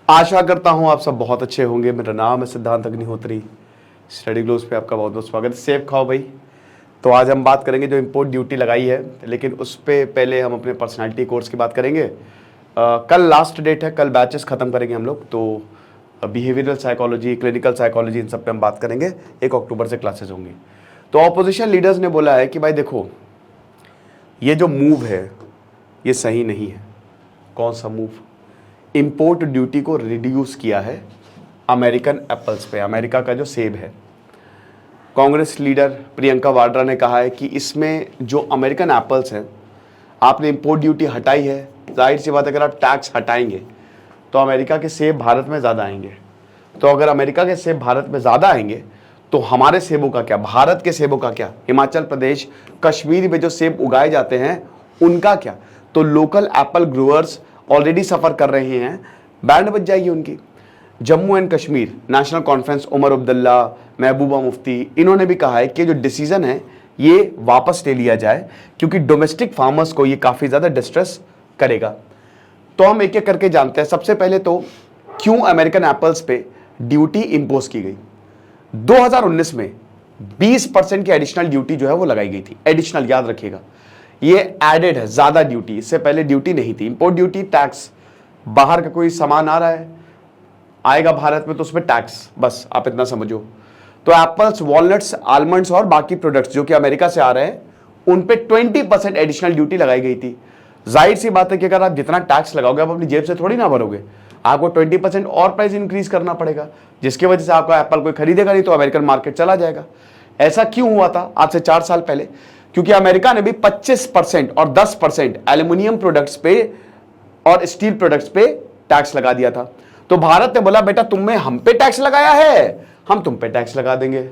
आशा करता हूं आप सब बहुत अच्छे होंगे। मेरा नाम है सिद्धांत अग्निहोत्री। स्टडी ग्लोस पे आपका बहुत बहुत स्वागत है। सेब खाओ भाई। तो आज हम बात करेंगे जो इम्पोर्ट ड्यूटी लगाई है, लेकिन उस पर पहले हम अपने पर्सनालिटी कोर्स की बात करेंगे। कल लास्ट डेट है, कल बैचेस ख़त्म करेंगे हम लोग। तो बिहेवियरल साइकोलॉजी, क्लिनिकल साइकोलॉजी, इन सब पे हम बात करेंगे। 1 अक्टूबर से क्लासेस होंगी। तो ऑपोजिशन लीडर्स ने बोला है कि भाई देखो, ये जो मूव है ये सही नहीं है। कौन सा मूव? इंपोर्ट ड्यूटी को रिड्यूस किया है अमेरिकन एप्पल्स पे, अमेरिका का जो सेब है। कांग्रेस लीडर प्रियंका वाड्रा ने कहा है कि इसमें जो अमेरिकन एप्पल्स हैं, आपने इंपोर्ट ड्यूटी हटाई है, जाहिर सी बात है अगर आप टैक्स हटाएंगे तो अमेरिका के सेब भारत में ज़्यादा आएंगे। तो अगर अमेरिका के सेब भारत में ज़्यादा आएंगे तो हमारे सेबों का क्या, भारत के सेबों का क्या, हिमाचल प्रदेश कश्मीर में जो सेब उगाए जाते हैं उनका क्या? तो local apple growers already suffer कर रहे हैं, बैंड बज जाएगी उनकी। Jammu and Kashmir National Conference, Omar Abdullah, Mehbooba Mufti, इन्होंने भी कहा है कि जो डिसीजन है ये वापस ले लिया जाए, क्योंकि डोमेस्टिक फार्मर्स को ये काफ़ी ज़्यादा डिस्ट्रेस करेगा। तो हम एक एक करके जानते हैं। सबसे पहले तो क्यों अमेरिकन एप्पल्स पे ड्यूटी इम्पोज की गई? 2019 में 20% की एडिशनल ड्यूटी जो है वो लगाई गई थी। एडिशनल, याद रखिएगा, ये एडेड है, ज्यादा ड्यूटी। इससे पहले ड्यूटी नहीं थी। इंपोर्ट ड्यूटी टैक्स, बाहर का कोई सामान आ रहा है, आएगा भारत में तो उसमें टैक्स, बस आप इतना समझो। तो एप्पल्स, वॉलनट्स, आलमंड्स और बाकी प्रोडक्ट्स जो कि अमेरिका से आ रहे हैं उन पे 20% एडिशनल ड्यूटी लगाई गई थी। जाहिर सी बात है कि अगर आप जितना टैक्स लगाओगे आप अपनी जेब से थोड़ी ना भरोगे, आपको 20% और प्राइस इंक्रीज करना पड़ेगा, जिसकी वजह से आपका एप्पल कोई खरीदेगा नहीं तो अमेरिकन मार्केट चला जाएगा। ऐसा क्यों हुआ था आज से 4 साल पहले? क्योंकि अमेरिका ने भी 25% और 10% एल्यूमिनियम प्रोडक्ट्स पे और स्टील प्रोडक्ट्स पे टैक्स लगा दिया था। तो भारत ने बोला बेटा तुमने हम पे टैक्स लगाया है, हम तुम पे टैक्स लगा देंगे,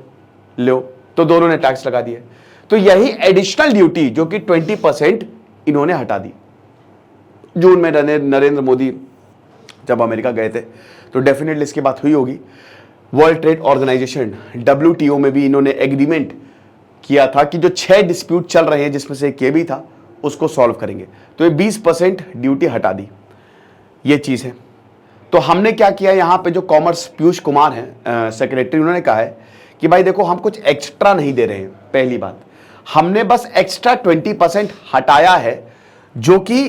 लो। तो दोनों ने टैक्स लगा दिए। तो यही एडिशनल ड्यूटी जो कि 20% इन्होंने हटा दी। जून में नरेंद्र मोदी जब अमेरिका गए थे तो डेफिनेटली इसकी बात हुई होगी। वर्ल्ड ट्रेड ऑर्गेनाइजेशन WTO में भी इन्होंने एग्रीमेंट किया था कि जो 6 डिस्प्यूट चल रहे हैं जिसमें से एक ये भी था, उसको सॉल्व करेंगे। तो ये 20% ड्यूटी हटा दी, ये चीज़ है। तो हमने क्या किया, यहाँ पे जो कॉमर्स पीयूष कुमार हैं सेक्रेटरी, उन्होंने कहा है कि भाई देखो हम कुछ एक्स्ट्रा नहीं दे रहे हैं। पहली बात, हमने बस एक्स्ट्रा 20% हटाया है जो कि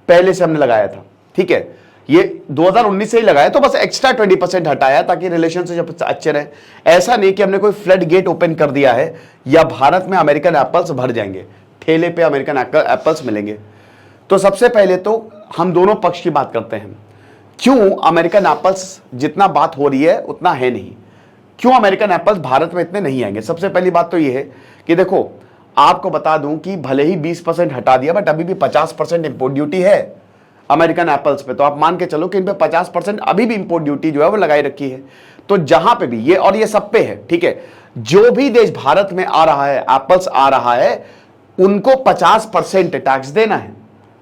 पहले से हमने लगाया था, ठीक है। ये 2019 से ही लगाया, तो बस एक्स्ट्रा 20% हटाया ताकि रिलेशनशिप अच्छे रहे। ऐसा नहीं कि हमने कोई फ्लड गेट ओपन कर दिया है या भारत में अमेरिकन एप्पल्स भर जाएंगे, ठेले पे अमेरिकन एप्पल्स मिलेंगे। तो सबसे पहले तो हम दोनों पक्ष की बात करते हैं। क्यों अमेरिकन एप्पल्स जितना बात हो रही है उतना है नहीं? क्यों अमेरिकन एप्पल्स भारत में इतने नहीं आएंगे? सबसे पहली बात तो यह है कि देखो, आपको बता दूं कि भले ही 20% हटा दिया, बट अभी भी 50% इंपोर्ट ड्यूटी है अमेरिकन एप्पल्स पे। तो आप मान के चलो कि इन पे 50% अभी भी इंपोर्ट ड्यूटी जो है वो लगाई रखी है। तो जहां पे भी ये, और ये सब पे है, ठीक है, जो भी देश भारत में आ रहा है, एप्पल्स आ रहा है, उनको 50% टैक्स देना है,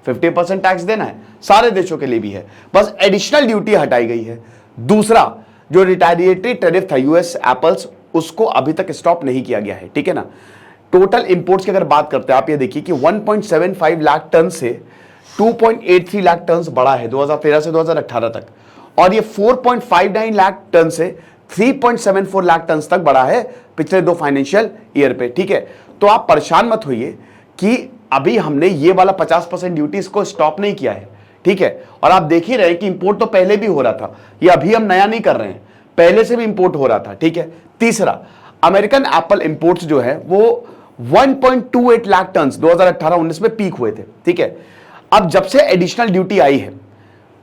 50% टैक्स देना है। सारे देशों के लिए भी है, बस एडिशनल ड्यूटी हटाई गई है। दूसरा, जो रिटेलिएटरी टैरिफ था यूएस एप्पल्स, उसको अभी तक स्टॉप नहीं किया गया है, ठीक है ना। टोटल इंपोर्ट्स की अगर बात करते हैं, आप ये देखिए कि 1.75 लाख टन से 2.83 लाख टन बढ़ा है 2013 से 2018 तक, और ये 4.59 लाख टन से 3.74 लाख टन तक बढ़ा है पिछले 2 फाइनेंशियल ईयर पे, ठीक है। तो आप परेशान मत होइए कि अभी हमने ये वाला 50% ड्यूटी इसको स्टॉप नहीं किया है, ठीक है। और आप देख ही रहे कि इंपोर्ट तो पहले भी हो रहा था, ये अभी हम नया नहीं कर रहे हैं, पहले से भी इंपोर्ट हो रहा था, ठीक है। तीसरा, अमेरिकन एप्पल इंपोर्ट्स जो है वो 1.28 लाख टन 2018-19 में पीक हुए थे, ठीक है। अब जब से एडिशनल ड्यूटी आई है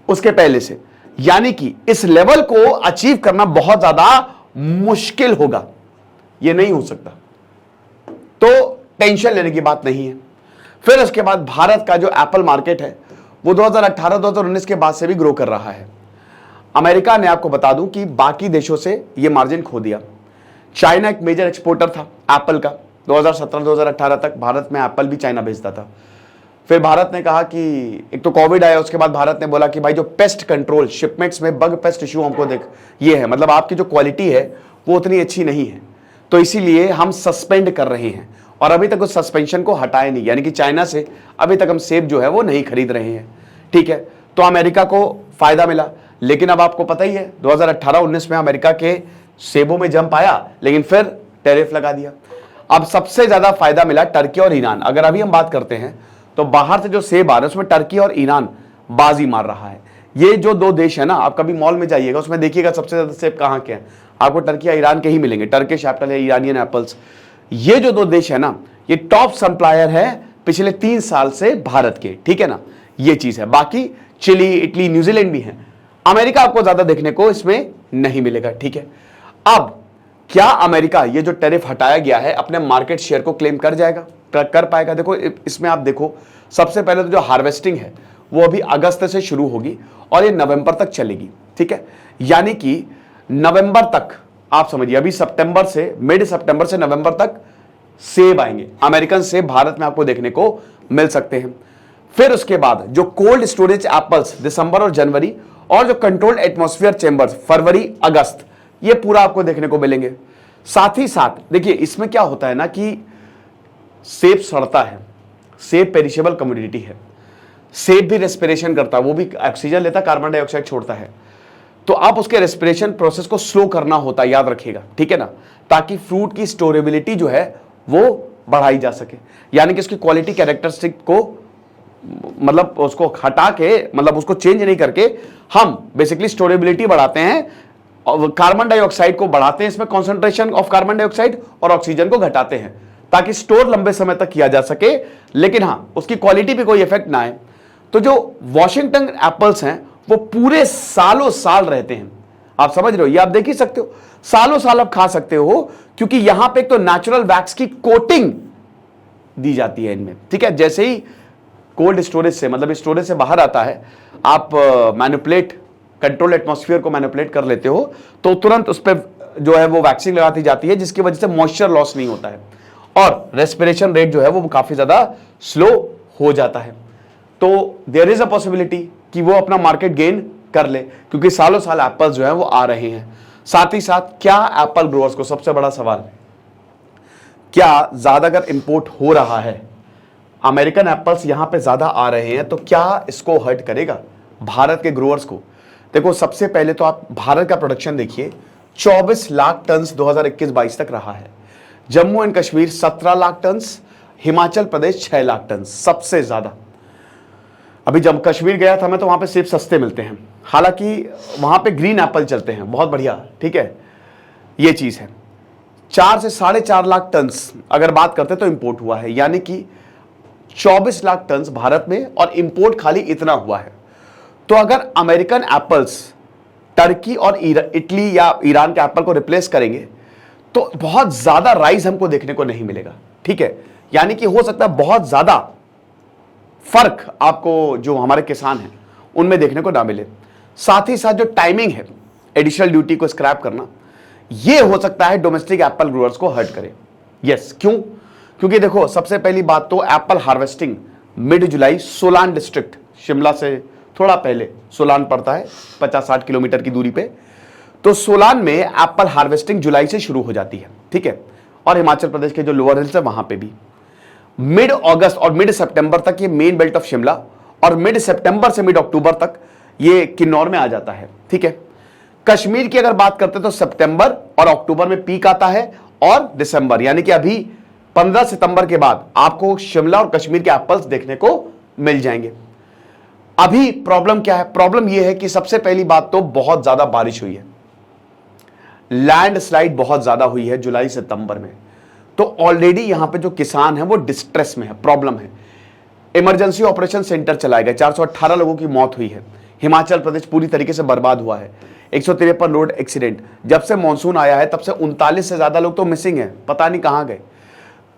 उसके पहले से, यानी कि इस लेवल को अचीव करना बहुत ज्यादा मुश्किल होगा, यह नहीं हो सकता। तो टेंशन लेने की बात नहीं है। फिर इसके बाद भारत का जो एप्पल मार्केट है वो 2018-2019 के बाद से भी ग्रो कर रहा है। अमेरिका ने, आपको बता दूं कि बाकी देशों से यह मार्जिन खो दिया। चाइना एक मेजर एक्सपोर्टर था एप्पल का, 2017-2018 तक भारत में एप्पल भी चाइना भेजता था। फिर भारत ने कहा कि एक तो कोविड आया, उसके बाद भारत ने बोला कि भाई जो पेस्ट कंट्रोल, शिपमेंट्स में बग पेस्ट इशू हमको देख, ये है, मतलब आपकी जो क्वालिटी है वो उतनी अच्छी नहीं है, तो इसीलिए हम सस्पेंड कर रहे हैं। और अभी तक उस सस्पेंशन को हटाए नहीं, यानी कि चाइना से अभी तक हम सेब जो है वो नहीं खरीद रहे हैं, ठीक है। तो अमेरिका को फायदा मिला। लेकिन अब आपको पता ही है 2018-19 में अमेरिका के सेबों में जंप आया, लेकिन फिर टैरिफ लगा दिया। अब सबसे ज्यादा फायदा मिला टर्की और ईरान। अगर अभी हम बात करते हैं तो बाहर से जो सेब आ रहे हैं उसमें टर्की और ईरान बाजी मार रहा है। ये जो दो देश है ना, आप कभी मॉल में जाइएगा उसमें देखिएगा सबसे ज्यादा सेब कहाँ के हैं, आपको टर्की या ईरान के ही मिलेंगे। टर्किश एप्पल है, ईरानियन एप्पल्स। ये जो दो देश है ना, ये टॉप सप्लायर है पिछले 3 साल से भारत के, ठीक है ना, ये चीज है। बाकी चिली, इटली, न्यूजीलैंड भी है। अमेरिका आपको ज्यादा देखने को इसमें नहीं मिलेगा, ठीक है। अब क्या अमेरिका ये जो टैरिफ हटाया गया है अपने मार्केट शेयर को क्लेम कर जाएगा, कर पाएगा? देखो इसमें आप देखो, सबसे पहले तो जो हार्वेस्टिंग है वो अभी अगस्त से शुरू होगी और ये नवंबर तक चलेगी, ठीक है। यानी कि नवंबर तक आप समझिए, अभी सितंबर से, मिड सितंबर से नवंबर तक सेब आएंगे, अमेरिकन सेब भारत में आपको देखने को मिल सकते हैं। फिर उसके बाद जो कोल्ड स्टोरेज एप्पल्स दिसंबर और जनवरी, और जो कंट्रोल्ड एटमॉस्फेयर चेंबर्स फरवरी अगस्त, ये पूरा आपको देखने को मिलेंगे। साथ ही साथ देखिए इसमें क्या होता है ना कि सेब सड़ता है, सेब पेरिशेबल कमोडिटी है, सेब भी रेस्पिरेशन करता है, वो भी ऑक्सीजन लेता है, कार्बन डाइऑक्साइड छोड़ता है। तो आप उसके रेस्पिरेशन प्रोसेस को स्लो करना होता है, याद रखिएगा, ठीक है ना, ताकि फ्रूट की स्टोरेबिलिटी जो है वो बढ़ाई जा सके। यानी कि उसकी क्वालिटी कैरेक्टरिस्टिक को मतलब उसको हटा के, मतलब उसको चेंज नहीं करके, हम बेसिकली स्टोरेबिलिटी बढ़ाते हैं और कार्बन डाइऑक्साइड को बढ़ाते हैं, इसमें कॉन्सेंट्रेशन ऑफ कार्बन डाइऑक्साइड, और ऑक्सीजन को घटाते हैं ताकि स्टोर लंबे समय तक किया जा सके, लेकिन हाँ उसकी क्वालिटी पे कोई इफेक्ट ना आए। तो जो वॉशिंगटन एप्पल्स हैं वो पूरे सालों साल रहते हैं, आप समझ रहे हो, ये आप देख ही सकते हो, सालों साल आप खा सकते हो, क्योंकि यहां पे एक तो नेचुरल वैक्स की कोटिंग दी जाती है इनमें, ठीक है। जैसे ही कोल्ड स्टोरेज से, मतलब स्टोरेज से बाहर आता है, आप मैनिपुलेट, कंट्रोल एटमॉस्फेयर को मैनिपुलेट कर लेते हो, तो तुरंत उस पर जो है वो वैक्सीन लगाती जाती है, जिसकी वजह से मॉइस्चर लॉस नहीं होता है और रेस्पिरेशन रेट जो है वो काफी ज्यादा स्लो हो जाता है। तो देयर इज अ पॉसिबिलिटी कि वो अपना मार्केट गेन कर ले, क्योंकि सालों साल एप्पल्स जो है वो आ रहे हैं। साथ ही साथ क्या एप्पल ग्रोअर्स को, सबसे बड़ा सवाल, क्या ज्यादा अगर इंपोर्ट हो रहा है, अमेरिकन एप्पल्स यहां पे ज्यादा आ रहे हैं, तो क्या इसको हर्ट करेगा भारत के ग्रोअर्स को? देखो सबसे पहले तो आप भारत का प्रोडक्शन देखिए, 24 लाख टन 2021-22 तक रहा है। Jammu and Kashmir 17 lakh ton, Himachal Pradesh 6 lakh ton, सबसे ज्यादा। अभी जब कश्मीर गया था मैं तो वहां पे सेब सस्ते मिलते हैं, हालांकि वहां पे ग्रीन एप्पल चलते हैं, बहुत बढ़िया, ठीक है, ये चीज है। 4 से 4.5 लाख टन अगर बात करते तो इंपोर्ट हुआ है, यानी कि 24 लाख टन भारत में, और इंपोर्ट खाली इतना हुआ है। तो अगर अमेरिकन एप्पल्स टर्की और इटली या ईरान के एप्पल को रिप्लेस करेंगे तो बहुत ज्यादा राइज हमको देखने को नहीं मिलेगा, ठीक है। यानी कि हो सकता है बहुत ज्यादा फर्क आपको जो हमारे किसान हैं उनमें देखने को ना मिले। साथ ही साथ जो टाइमिंग है एडिशनल ड्यूटी को स्क्रैप करना, यह हो सकता है डोमेस्टिक एप्पल ग्रोअर्स को हर्ट करे। यस, क्यों? क्योंकि देखो सबसे पहली बात तो एप्पल हार्वेस्टिंग मिड जुलाई सोलान डिस्ट्रिक्ट, शिमला से थोड़ा पहले सोलान पड़ता है 50-60 किलोमीटर की दूरी पे, तो सोलान में एप्पल हार्वेस्टिंग जुलाई से शुरू हो जाती है, ठीक है। और हिमाचल प्रदेश के जो लोअर हिल्स है वहां पे भी मिड अगस्त और मिड सितंबर तक ये मेन बेल्ट ऑफ शिमला, और मिड सितंबर से मिड अक्टूबर तक ये किन्नौर में आ जाता है, ठीक है। कश्मीर की अगर बात करते तो सितंबर और अक्टूबर में पीक आता है, और दिसंबर, यानी कि अभी 15 सितंबर के बाद आपको शिमला और कश्मीर के एप्पल्स देखने को मिल जाएंगे। अभी प्रॉब्लम क्या है? प्रॉब्लम यह है कि सबसे पहली बात तो बहुत ज्यादा बारिश हुई है, लैंडस्लाइड बहुत ज्यादा हुई है जुलाई सितंबर में, तो ऑलरेडी यहां पे जो किसान है वो डिस्ट्रेस में है, प्रॉब्लम है। इमरजेंसी ऑपरेशन सेंटर चलाए गए, 418 लोगों की मौत हुई है। हिमाचल प्रदेश पूरी तरीके से बर्बाद हुआ है, 153 रोड एक्सीडेंट। जब से मॉनसून आया है तब से 39 से ज्यादा लोग तो मिसिंग है, पता नहीं कहां गए।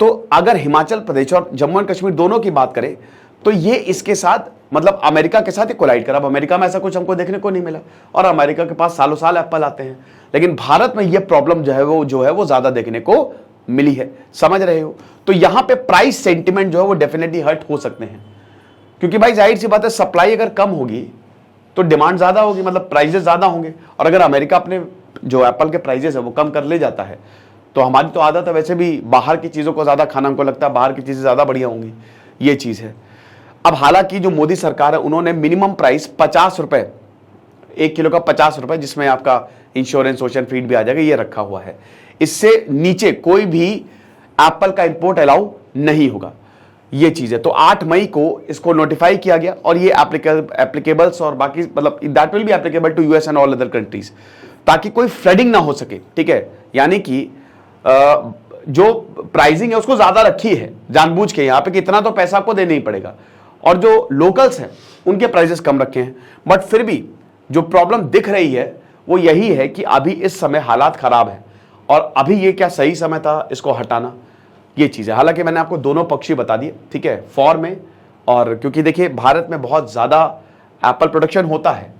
तो अगर हिमाचल प्रदेश और जम्मू एंड कश्मीर दोनों की बात करें तो ये इसके साथ, मतलब अमेरिका के साथ ही कोलाइड करा। अब अमेरिका में ऐसा कुछ हमको देखने को नहीं मिला, और अमेरिका के पास सालों साल एप्पल आते हैं, लेकिन भारत में ये प्रॉब्लम जो है वो ज्यादा देखने को मिली है, समझ रहे हो। तो यहां पे प्राइस सेंटिमेंट जो है वो डेफिनेटली हर्ट हो सकते हैं, क्योंकि भाई जाहिर सी बात है सप्लाई अगर कम होगी तो डिमांड ज्यादा होगी, मतलब प्राइजेस ज्यादा होंगे। और अगर अमेरिका अपने जो एप्पल के प्राइजेस है वो कम कर ले जाता है, तो हमारी तो आदत है वैसे भी बाहर की चीजों को ज्यादा खाना, हमको लगता है बाहर की चीजें ज्यादा बढ़िया होंगी, ये चीज है। अब हालांकि जो मोदी सरकार है उन्होंने मिनिमम प्राइस 50 रुपए, 1 किलो का 50 रुपए, जिसमें आपका इंश्योरेंस ओशन फीड भी आ जाएगा, ये रखा हुआ है। इससे नीचे कोई भी एप्पल का इंपोर्ट अलाउ नहीं होगा, ये चीज है। तो 8 मई को इसको नोटिफाई किया गया और ये एप्लीकेबल्स और बाकी मतलब that will be applicable to US and all other countries, ताकि कोई फ्लडिंग ना हो सके, ठीक है। यानी कि जो प्राइसिंग है उसको ज्यादा रखी है जानबूझ के यहां पे कि इतना तो पैसा आपको देना ही पड़ेगा, और जो लोकल्स हैं उनके प्राइसेस कम रखे हैं। बट फिर भी जो प्रॉब्लम दिख रही है वो यही है कि अभी इस समय हालात खराब है, और अभी ये क्या सही समय था इसको हटाना, ये चीज है। हालांकि मैंने आपको दोनों पक्षी बता दिए, ठीक है, फॉर में, और क्योंकि देखिए भारत में बहुत ज्यादा एप्पल प्रोडक्शन होता है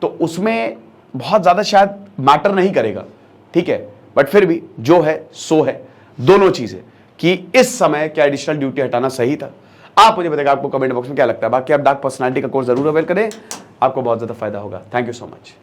तो उसमें बहुत ज्यादा शायद मैटर नहीं करेगा, ठीक है। बट फिर भी जो है सो है, दोनों चीजें, कि इस समय क्या एडिशनल ड्यूटी हटाना सही था। आप मुझे बताइएगा आपको कमेंट बॉक्स में क्या लगता है। बाकी आप डार्क पर्सनालिटी का कोर्स जरूर अवेल करें, आपको बहुत ज्यादा फायदा होगा। Thank you so much.